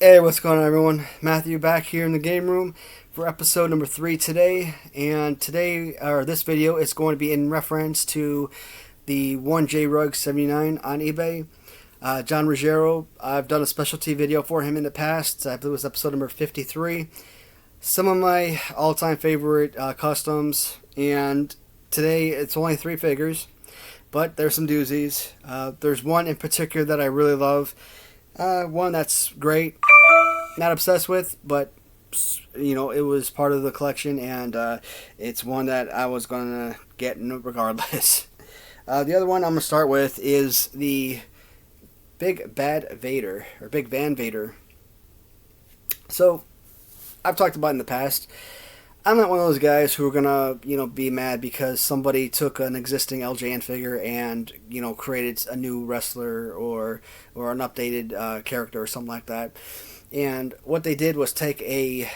Hey, what's going on, everyone? Matthew back here in the game room for episode number 3 today. And this video is going to be in reference to the theonejruggs79 on eBay. John Ruggiero, I've done a specialty video for him in the past. I believe it was episode number 53. Some of my all-time favorite customs, and today it's only 3 figures, but there's some doozies. There's one in particular that I really love. One that's great, not obsessed with, but it was part of the collection, and it's one that I was gonna get regardless. The other one I'm gonna start with is the Big Bad Vader, or Big Van Vader. So I've talked about in the past. I'm not one of those guys who are gonna, be mad because somebody took an existing LJN figure and, created a new wrestler or an updated character or something like that. And what they did was take a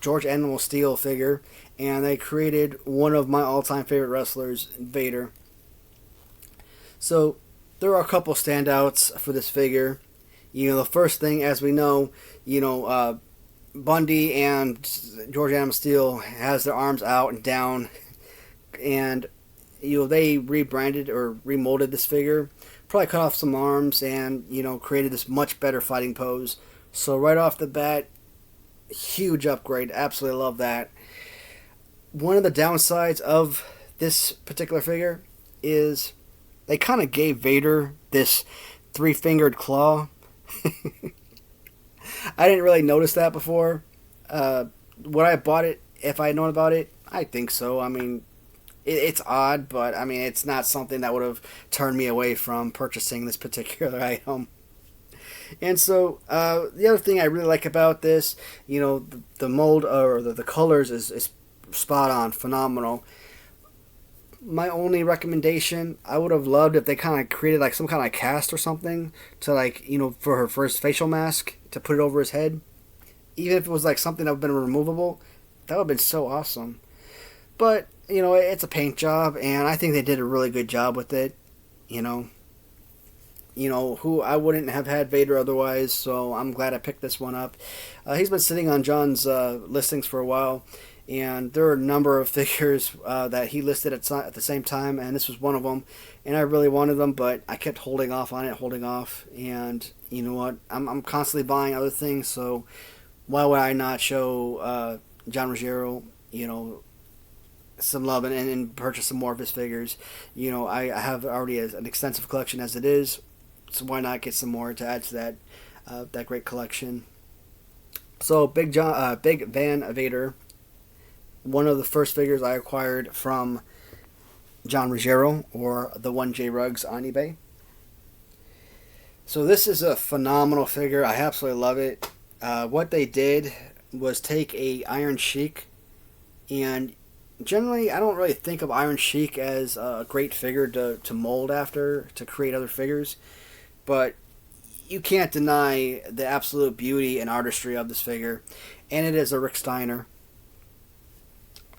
George Animal Steel figure, and they created one of my all-time favorite wrestlers, Vader. So there are a couple standouts for this figure. The first thing, as we know, Bundy and George Animal Steel has their arms out and down, and they rebranded or remolded this figure, probably cut off some arms, and created this much better fighting pose. So right off the bat, huge upgrade. Absolutely love that. One of the downsides of this particular figure is they kind of gave Vader this 3-fingered claw. I didn't really notice that before. Would I have bought it if I had known about it? I think so. I mean, it's odd, but I mean, it's not something that would have turned me away from purchasing this particular item. And so, the other thing I really like about this, the mold or the colors is spot on, phenomenal. My only recommendation, I would have loved if they kind of created like some kind of cast or something to for her first facial mask to put it over his head. Even if it was like something that would have been removable, that would have been so awesome. But, it's a paint job, and I think they did a really good job with it. Who I wouldn't have had Vader otherwise, so I'm glad I picked this one up. He's been sitting on John's listings for a while, and there are a number of figures that he listed at the same time, and this was one of them. And I really wanted them, but I kept holding off on it, and you know what? I'm constantly buying other things, so why would I not show John Ruggiero, some love and purchase some more of his figures? I have already an extensive collection as it is, so why not get some more to add to that great collection? So Big Van Vader, one of the first figures I acquired from John Ruggiero, or the 1J Ruggs on eBay. So this is a phenomenal figure. I absolutely love it. What they did was take a Iron Sheik, and generally I don't really think of Iron Sheik as a great figure to mold after, to create other figures, but you can't deny the absolute beauty and artistry of this figure, and it is a Rick Steiner.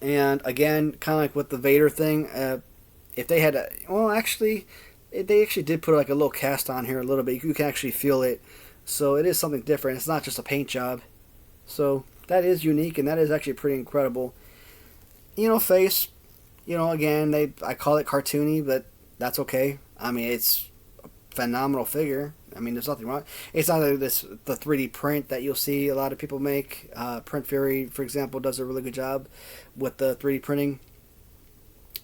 And again, kind of like with the Vader thing, if they had they actually did put like a little cast on here a little bit. You can actually feel it, so it is something different. It's not just a paint job, so that is unique, and that is actually pretty incredible. Face, again, I call it cartoony, but that's okay. I mean, it's a phenomenal figure. I mean, there's nothing wrong. It's not like the 3D print that you'll see a lot of people make. Print Fury, for example, does a really good job with the 3D printing.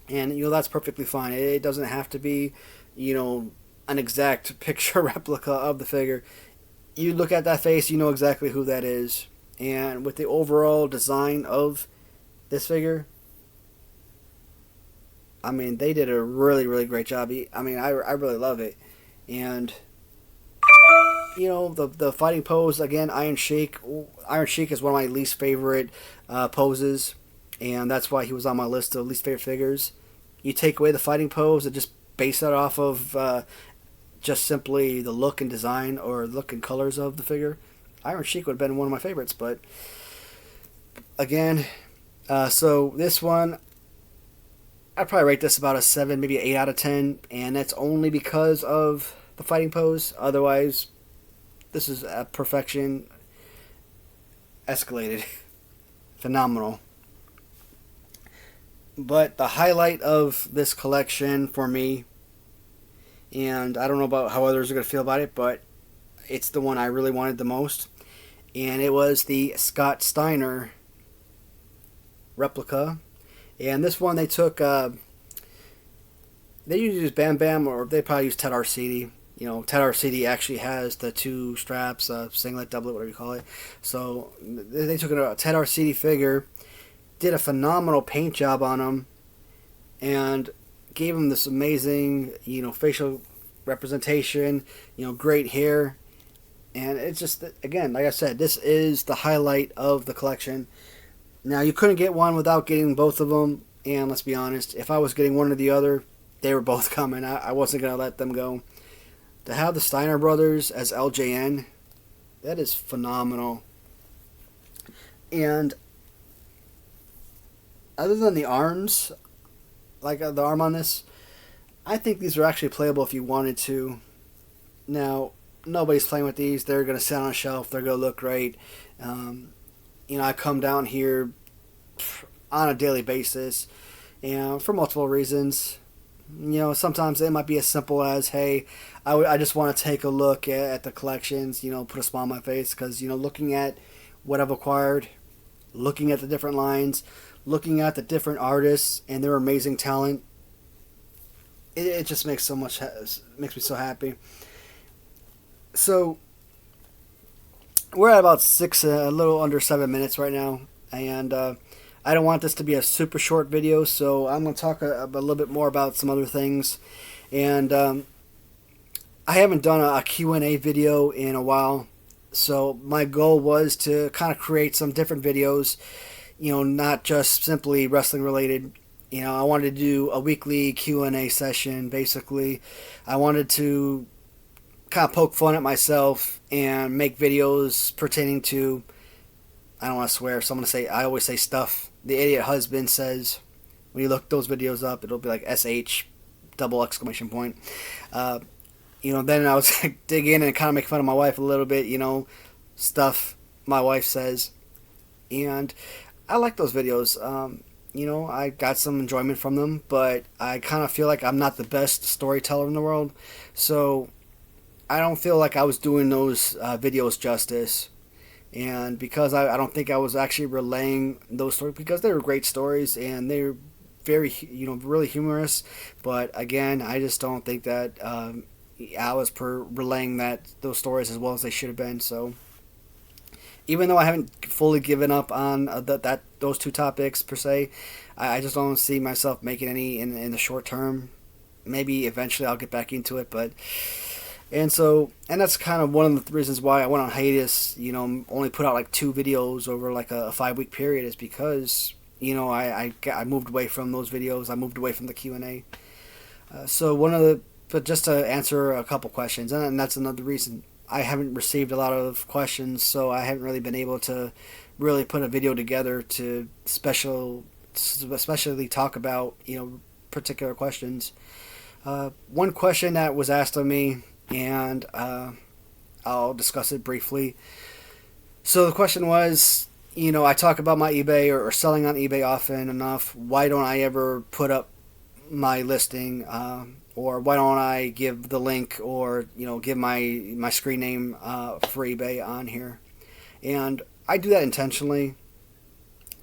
And, that's perfectly fine. It doesn't have to be, an exact picture replica of the figure. You look at that face, you know exactly who that is. And with the overall design of this figure, I mean, they did a really, really great job. I mean, I really love it. And the fighting pose, again, Iron Sheik. Iron Sheik is one of my least favorite poses, and that's why he was on my list of least favorite figures. You take away the fighting pose and just base that off of just simply the look and design or look and colors of the figure, Iron Sheik would have been one of my favorites. But again, so this one, I'd probably rate this about a 7, maybe an 8 out of 10, and that's only because of the fighting pose. Otherwise, this is perfection escalated. Phenomenal. But the highlight of this collection for me, and I don't know about how others are going to feel about it, but it's the one I really wanted the most, and it was the Scott Steiner replica. And this one they took, they usually use Bam Bam, or they probably use Ted Arcidi. You know, Ted Arcidi actually has the two straps, singlet, doublet, whatever you call it. So they took a Ted Arcidi figure, did a phenomenal paint job on him, and gave him this amazing, facial representation, great hair. And it's just, again, like I said, this is the highlight of the collection. Now, you couldn't get one without getting both of them, and let's be honest, if I was getting one or the other, they were both coming. I wasn't going to let them go. To have the Steiner brothers as LJN, that is phenomenal. And other than the arms, like the arm on this, I think these are actually playable if you wanted to. Now, nobody's playing with these. They're going to sit on a shelf. They're going to look great. I come down here on a daily basis, for multiple reasons. Sometimes it might be as simple as, hey, I just want to take a look at the collections, put a smile on my face, because, looking at what I've acquired, looking at the different lines, looking at the different artists and their amazing talent, it just makes me so happy. So we're at about a little under 7 minutes right now, and I don't want this to be a super short video, so I'm going to talk a little bit more about some other things. And I haven't done a Q&A video in a while, so my goal was to kind of create some different videos, not just simply wrestling related. I wanted to do a weekly Q&A session, basically. I wanted to kind of poke fun at myself and make videos pertaining to, I don't want to swear, so I'm going to say, I always say stuff the idiot husband says. When you look those videos up, it'll be like SH double exclamation point. Then I was like, dig in and kind of make fun of my wife a little bit, stuff my wife says. And I like those videos. I got some enjoyment from them, but I kind of feel like I'm not the best storyteller in the world. So I don't feel like I was doing those videos justice. And because I don't think I was actually relaying those stories, because they were great stories and they're very, really humorous. But again, I just don't think that I was relaying those stories as well as they should have been. So even though I haven't fully given up on those two topics per se, I just don't see myself making any in the short term. Maybe eventually I'll get back into it, but. And that's kind of one of the reasons why I went on hiatus, only put out like 2 videos over like a 5-week period, is because, I moved away from those videos. I moved away from the Q&A. But just to answer a couple questions, and that's another reason I haven't received a lot of questions, so I haven't really been able to really put a video together to especially talk about, particular questions. One question that was asked of me, and I'll discuss it briefly. So the question was, I talk about my eBay or selling on eBay often enough. Why don't I ever put up my listing, or why don't I give the link or give my screen name for eBay on here? And I do that intentionally.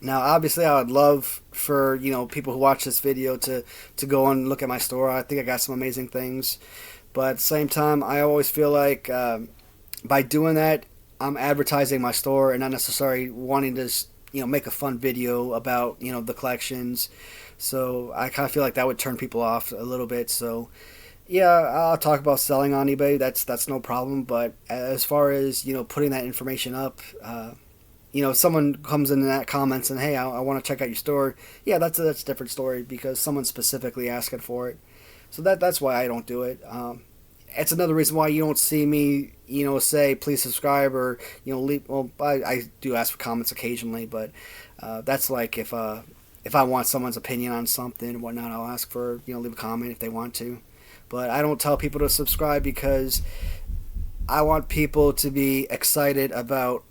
Now, obviously, I would love for people who watch this video to go and look at my store. I think I got some amazing things. But at the same time, I always feel like by doing that, I'm advertising my store and not necessarily wanting to, make a fun video about, the collections. So I kind of feel like that would turn people off a little bit. So, yeah, I'll talk about selling on eBay. That's no problem. But as far as, putting that information up, if someone comes in that comments and, hey, I want to check out your store, yeah, that's a different story, because someone's specifically asking for it. So that's why I don't do it. It's another reason why you don't see me, say please subscribe or leave. Well, I do ask for comments occasionally, but that's like if I want someone's opinion on something and whatnot, I'll ask for leave a comment if they want to. But I don't tell people to subscribe, because I want people to be excited about.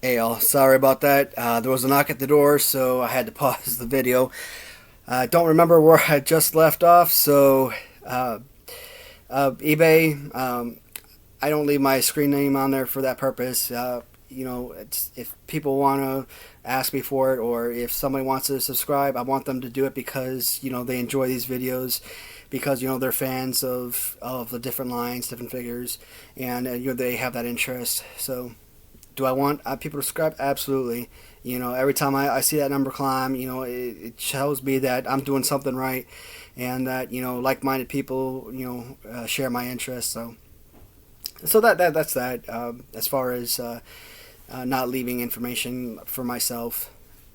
Hey, all. Sorry about that. There was a knock at the door, so I had to pause the video. I don't remember where I just left off, so eBay. I don't leave my screen name on there for that purpose. If people want to ask me for it, or if somebody wants to subscribe, I want them to do it because they enjoy these videos, because they're fans of the different lines, different figures, and they have that interest. So, do I want people to subscribe? Absolutely. Every time I see that number climb, it shows me that I'm doing something right, and that like-minded people share my interests. So that's that. As far as not leaving information for myself,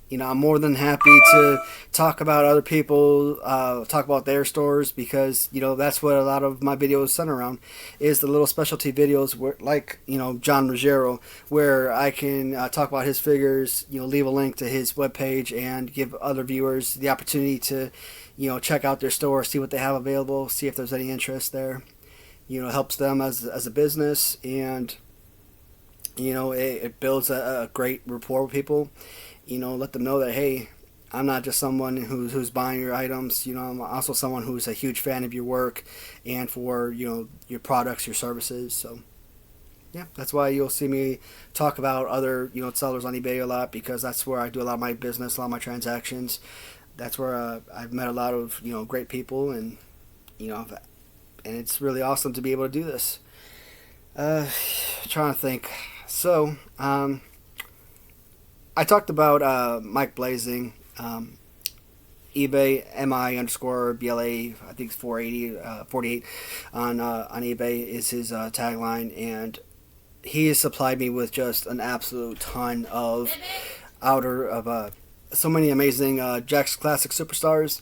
I'm more than happy to talk about other people, talk about their stores, because that's what a lot of my videos center around, is the little specialty videos like John Ruggiero, where I can talk about his figures, leave a link to his webpage, and give other viewers the opportunity to check out their store, see what they have available, see if there's any interest there. It helps them as a business, and it builds a great rapport with people. Let them know that, hey, I'm not just someone who's buying your items. I'm also someone who's a huge fan of your work and for your products, your services. So yeah, that's why you'll see me talk about other sellers on eBay a lot, because that's where I do a lot of my business, a lot of my transactions. That's where I've met a lot of great people, and and it's really awesome to be able to do this. Trying to think. So, I talked about Mike Blazing, eBay, MI_BLA, I think it's 48 on eBay is his tagline, and he has supplied me with just an absolute ton of so many amazing Jakks Classic Superstars,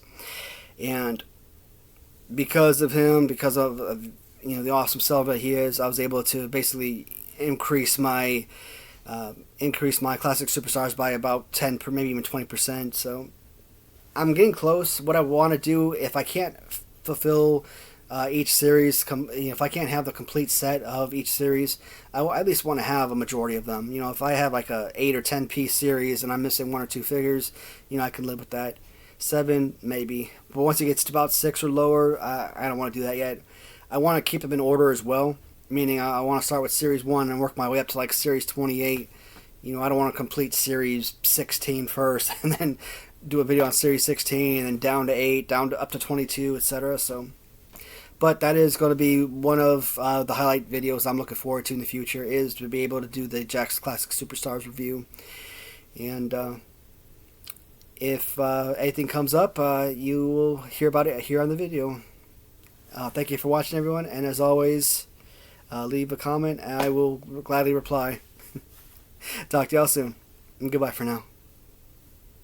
and because of him, because of the awesome seller that he is, I was able to basically increase my classic superstars by about 10, maybe even 20%. So I'm getting close. What I want to do, if I can't fulfill each series, if I can't have the complete set of each series, I at least want to have a majority of them. If I have like a 8 or 10 piece series and I'm missing 1 or 2 figures, I can live with that. 7 maybe, but once it gets to about 6 or lower, I don't want to do that yet. I want to keep them in order as well, meaning I want to start with series 1 and work my way up to like series 28. I don't want to complete series 16 first and then do a video on series 16 and then down to 8, down to up to 22, etc. So, but that is going to be one of the highlight videos I'm looking forward to in the future, is to be able to do the Jakks Classic Superstars review. And if anything comes up, you will hear about it here on the video. Thank you for watching, everyone, and as always, leave a comment and I will gladly reply. Talk to y'all soon, and goodbye for now.